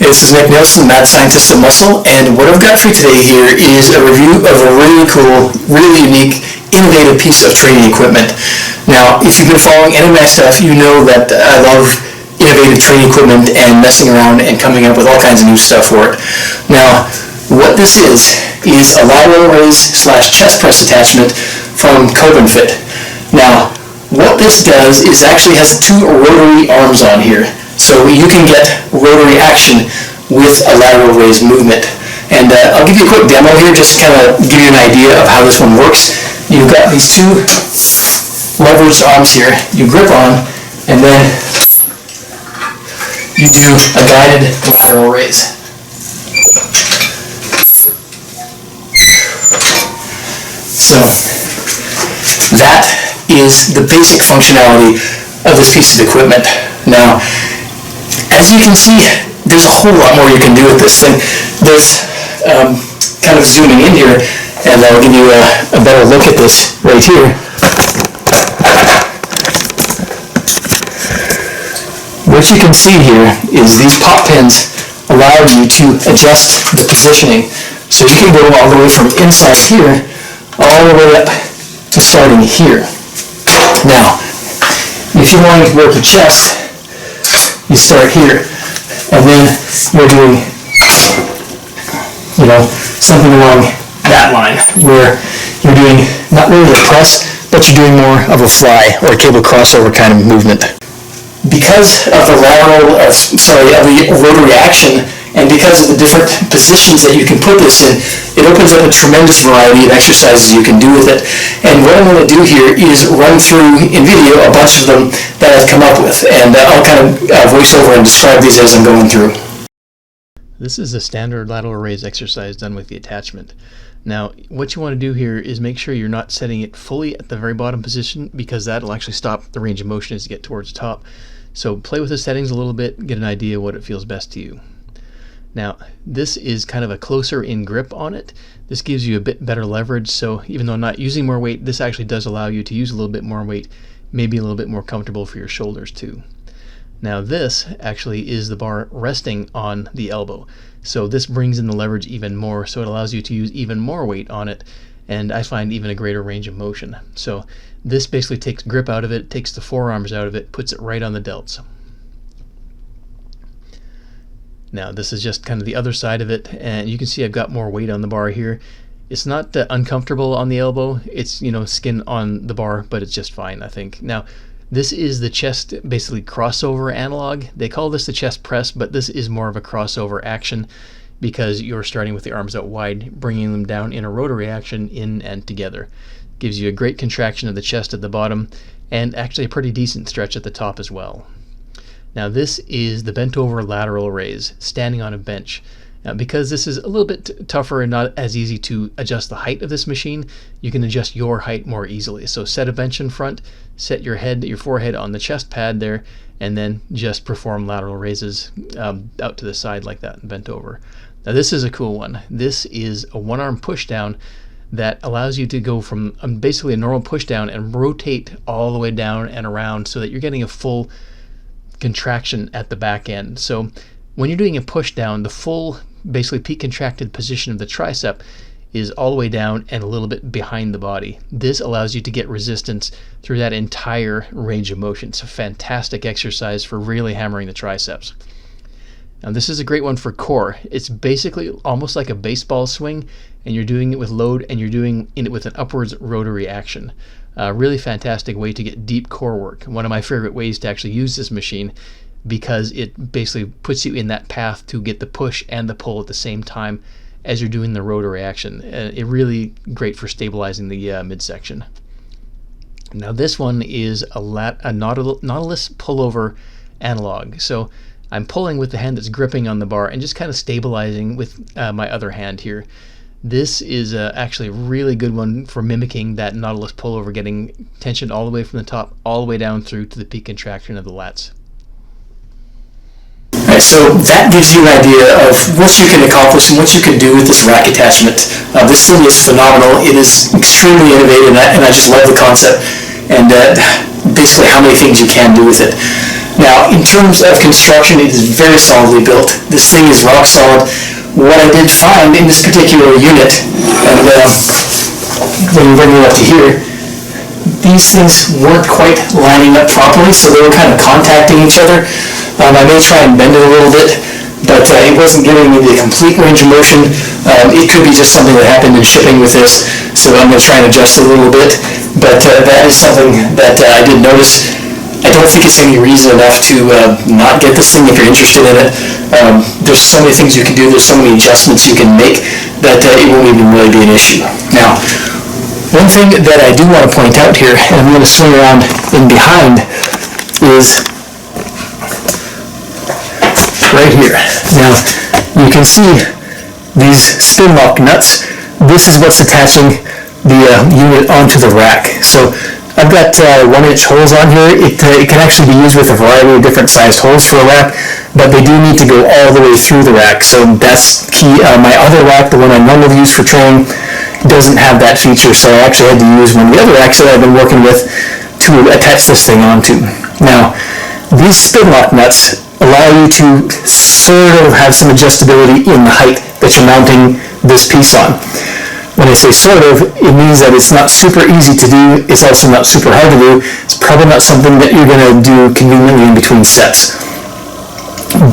This is Nick Nielsen, mad scientist of muscle, and what I've got for you today here is a review of a really cool, really unique, innovative piece of training equipment. Now, if you've been following any of my stuff, you know that I love innovative training equipment and messing around and coming up with all kinds of new stuff for it. Now, what this is a lateral raise / chest press attachment from Cobantfit. Now, what this does is actually has two rotary arms on here. So you can get rotary action with a lateral raise movement. And I'll give you a quick demo here just to kind of give you an idea of how this one works. You've got these two leveraged arms here. You grip on, and then you do a guided lateral raise. So that is the basic functionality of this piece of equipment. Now, as you can see, there's a whole lot more you can do with this thing. There's kind of zooming in here, and I'll give you a better look at this right here. What you can see here is these pop pins allow you to adjust the positioning. So you can go all the way from inside here, all the way up to starting here. Now, if you want to work your chest, you start here, and then you're doing, something along that line, where you're doing not really a press, but you're doing more of a fly or a cable crossover kind of movement. Because of the rotary action, and because of the different positions that you can put this in, it opens up a tremendous variety of exercises you can do with it. And what I'm going to do here is run through in video a bunch of them that I've come up with, and I'll kind of voice over and describe these as I'm going through. This is a standard lateral raise exercise done with the attachment. Now, what you want to do here is make sure you're not setting it fully at the very bottom position, because that'll actually stop the range of motion as you get towards the top. So play with the settings a little bit, get an idea what it feels best to you. Now, this is kind of a closer in grip on it. This gives you a bit better leverage, so even though I'm not using more weight, this actually does allow you to use a little bit more weight, maybe a little bit more comfortable for your shoulders too. Now this actually is the bar resting on the elbow, so this brings in the leverage even more, so it allows you to use even more weight on it, and I find even a greater range of motion. So this basically takes grip out of it, takes the forearms out of it, puts it right on the delts. Now this is just kind of the other side of it, and you can see I've got more weight on the bar here. It's not uncomfortable on the elbow, it's skin on the bar, but it's just fine, I think. Now this is the chest basically crossover analog. They call this the chest press, but this is more of a crossover action because you're starting with the arms out wide, bringing them down in a rotary action in and together. Gives you a great contraction of the chest at the bottom, and actually a pretty decent stretch at the top as well. Now this is the bent over lateral raise, standing on a bench. Now because this is a little bit tougher and not as easy to adjust the height of this machine, you can adjust your height more easily. So set a bench in front, set your forehead on the chest pad there, and then just perform lateral raises out to the side like that, bent over. Now this is a cool one. This is a one-arm push down that allows you to go from basically a normal push down and rotate all the way down and around so that you're getting a full contraction at the back end. So when you're doing a push down, the full basically peak contracted position of the tricep is all the way down and a little bit behind the body. This allows you to get resistance through that entire range of motion. It's a fantastic exercise for really hammering the triceps. Now this is a great one for core. It's basically almost like a baseball swing, and you're doing it with load, and you're doing it with an upwards rotary action. Really fantastic way to get deep core work. One of my favorite ways to actually use this machine, because it basically puts you in that path to get the push and the pull at the same time as you're doing the rotary action. It really great for stabilizing the midsection. Now this one is a Nautilus pullover analog. So I'm pulling with the hand that's gripping on the bar and just kind of stabilizing with my other hand here. This is actually a really good one for mimicking that Nautilus pullover, getting tension all the way from the top all the way down through to the peak contraction of the lats. Alright, so that gives you an idea of what you can accomplish and what you can do with this rack attachment. This thing is phenomenal. It is extremely innovative, and I just love the concept and basically how many things you can do with it. Now, in terms of construction, it is very solidly built. This thing is rock solid. What I did find in this particular unit, and when you bring it up to here, these things weren't quite lining up properly, so they were kind of contacting each other. I may try and bend it a little bit, but it wasn't giving me the complete range of motion. It could be just something that happened in shipping with this, so I'm going to try and adjust it a little bit. But that is something that I did notice. I don't think it's any reason enough to not get this thing if you're interested in it. There's so many things you can do, there's so many adjustments you can make that it won't even really be an issue. Now, one thing that I do want to point out here, and I'm going to swing around in behind, is right here. Now, you can see these spin lock nuts. This is what's attaching the unit onto the rack. So I've got 1-inch holes on here. It can actually be used with a variety of different sized holes for a rack, but they do need to go all the way through the rack. So that's key. My other rack, the one I normally use for training, doesn't have that feature, so I actually had to use one of the other racks that I've been working with to attach this thing onto. Now, these spin lock nuts allow you to sort of have some adjustability in the height that you're mounting this piece on. When I say sort of, it means that it's not super easy to do, it's also not super hard to do, it's probably not something that you're going to do conveniently in between sets.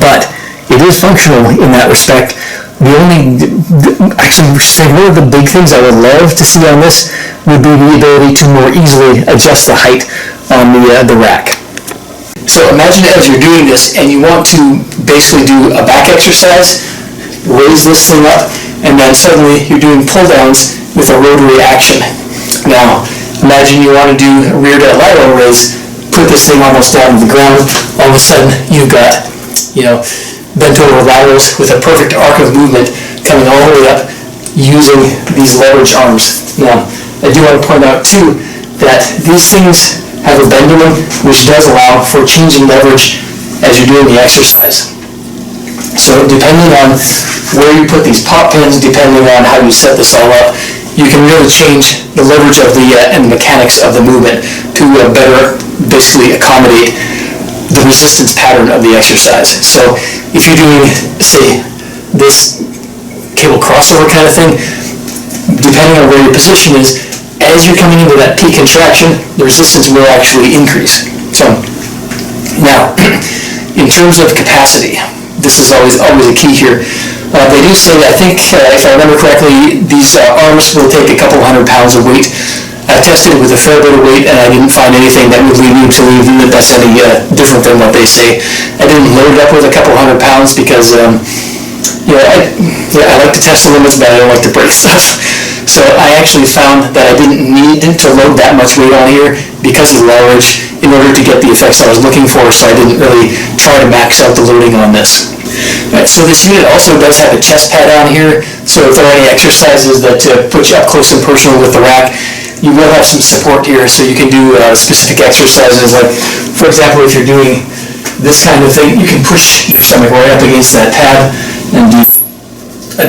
But it is functional in that respect. Actually, one of the big things I would love to see on this would be the ability to more easily adjust the height on the rack. So imagine as you're doing this and you want to basically do a back exercise, raise this thing up, and then suddenly you're doing pull downs with a rotary action. Now, imagine you want to do a rear delt lateral raise, put this thing almost down to the ground, all of a sudden you've got, bent over laterals with a perfect arc of movement coming all the way up using these leverage arms. Now, I do want to point out too that these things have a bend in them, which does allow for changing leverage as you're doing the exercise. So depending on where you put these pop pins, depending on how you set this all up, you can really change the leverage of and the mechanics of the movement to better basically accommodate the resistance pattern of the exercise. So if you're doing, say, this cable crossover kind of thing, depending on where your position is, as you're coming into that peak contraction, the resistance will actually increase. So now, in terms of capacity, this is always a key here. They do say, I think, if I remember correctly, these arms will take a couple 100 pounds of weight. I tested it with a fair bit of weight, and I didn't find anything that would lead me to believe that that's any different than what they say. I didn't load it up with a couple 100 pounds because, I like to test the limits, but I don't like to break stuff. So I actually found that I didn't need to load that much weight on here because of the leverage in order to get the effects I was looking for, so I didn't really try to max out the loading on this. Right, so this unit also does have a chest pad on here, so if there are any exercises that put you up close and personal with the rack, you will have some support here, so you can do specific exercises. Like, for example, if you're doing this kind of thing, you can push your stomach right up against that pad and do a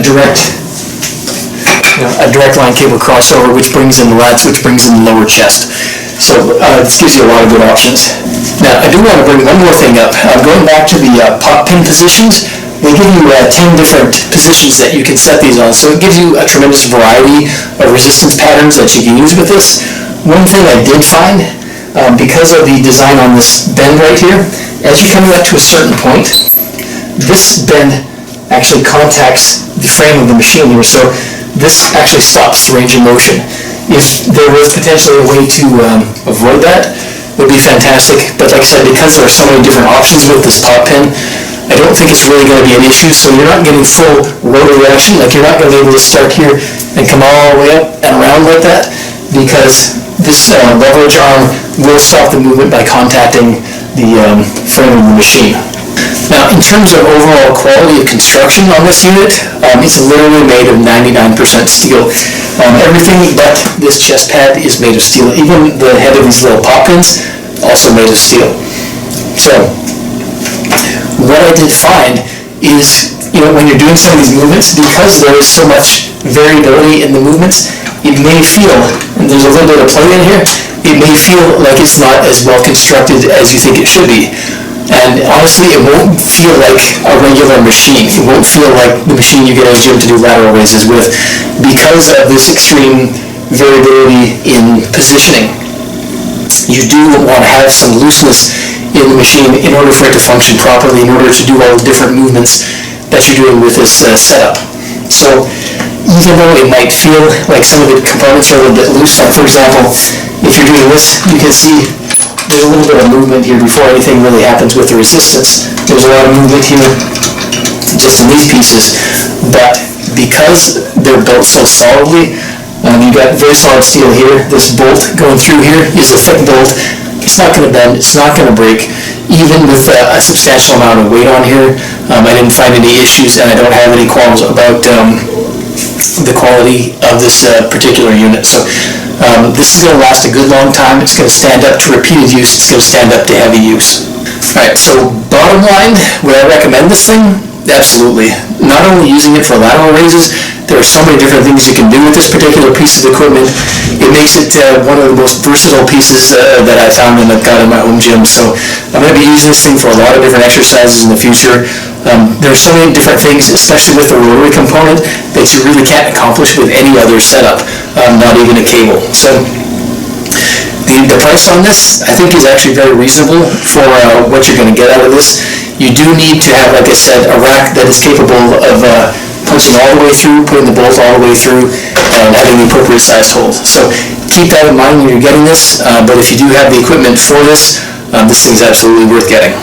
direct line cable crossover, which brings in the lats, which brings in the lower chest. So this gives you a lot of good options. Now, I do want to bring one more thing up. Going back to the pop pin positions, they give you 10 different positions that you can set these on. So it gives you a tremendous variety of resistance patterns that you can use with this. One thing I did find, because of the design on this bend right here, as you're coming up to a certain point, this bend actually contacts the frame of the machine here. So this actually stops the range of motion. If there was potentially a way to avoid that, it would be fantastic. But like I said, because there are so many different options with this pop pin, I don't think it's really going to be an issue. So you're not getting full rotary action. Like, you're not going to be able to start here and come all the way up and around like that, because this leverage arm will stop the movement by contacting the frame of the machine. Now, in terms of overall quality of construction on this unit, it's literally made of 99% steel. Everything but this chest pad is made of steel. Even the head of these little pop pins, also made of steel. So, what I did find is, when you're doing some of these movements, because there is so much variability in the movements, it may feel, and there's a little bit of play in here, it may feel like it's not as well constructed as you think it should be. And honestly, it won't feel like a regular machine. It won't feel like the machine you get at a gym to do lateral raises with, because of this extreme variability in positioning. You do want to have some looseness in the machine in order for it to function properly, in order to do all the different movements that you're doing with this setup. So even though it might feel like some of the components are a little bit loose, like for example, if you're doing this, you can see there's a little bit of movement here before anything really happens with the resistance. There's a lot of movement here just in these pieces, but because they're built so solidly, you've got very solid steel here. This bolt going through here is a thick bolt. It's not going to bend, it's not going to break. Even with a substantial amount of weight on here, I didn't find any issues, and I don't have any qualms about the quality of this particular unit. So this is going to last a good long time. It's going to stand up to repeated use. It's going to stand up to heavy use. Alright, so bottom line, would I recommend this thing? Absolutely. Not only using it for lateral raises, there are so many different things you can do with this particular piece of equipment. It makes it one of the most versatile pieces that I've found and I've got in my home gym. So I'm going to be using this thing for a lot of different exercises in the future. There are so many different things, especially with the rotary component, that you really can't accomplish with any other setup, not even a cable. So the price on this, I think, is actually very reasonable for what you're going to get out of this. You do need to have, like I said, a rack that is capable of punching all the way through, putting the bolt all the way through, and having the appropriate size hole. So keep that in mind when you're getting this, but if you do have the equipment for this, this thing's absolutely worth getting.